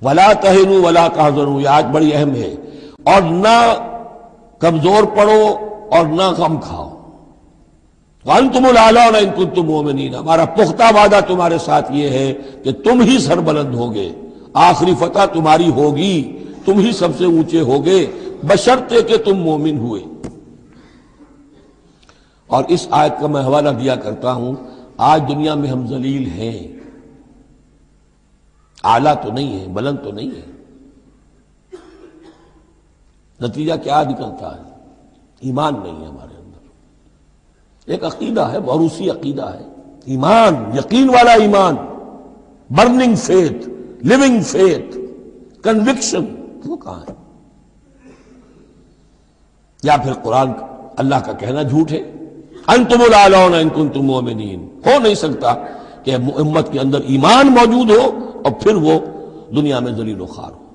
ولا تہنوا ولا تحزنوا، یہ آج بڑی اہم ہے، اور نہ کمزور پڑو اور نہ غم کھاؤ۔ وانتم الاعلون ان کنتم مؤمنین، ہمارا پختہ وعدہ تمہارے ساتھ یہ ہے کہ تم ہی سربلند ہوگے، آخری فتح تمہاری ہوگی، تم ہی سب سے اونچے ہوگے، بشرطے کہ تم مومن ہوئے۔ اور اس آیت کا میں حوالہ دیا کرتا ہوں، آج دنیا میں ہم ذلیل ہیں، اعلیٰ تو نہیں ہے، بلند تو نہیں ہے، نتیجہ کیا نکلتا ہے؟ ایمان نہیں ہے ہمارے اندر، ایک عقیدہ ہے، موروثی عقیدہ ہے، ایمان، یقین والا ایمان، burning faith, living faith, conviction, وہ کہاں ہے؟ یا پھر قرآن اللہ کا کہنا جھوٹ ہے، انتم الاعلون ان کنتم مؤمنین۔ ہو نہیں سکتا کہ امت کے اندر ایمان موجود ہو اور پھر وہ دنیا میں ذلیل و خوار ہو۔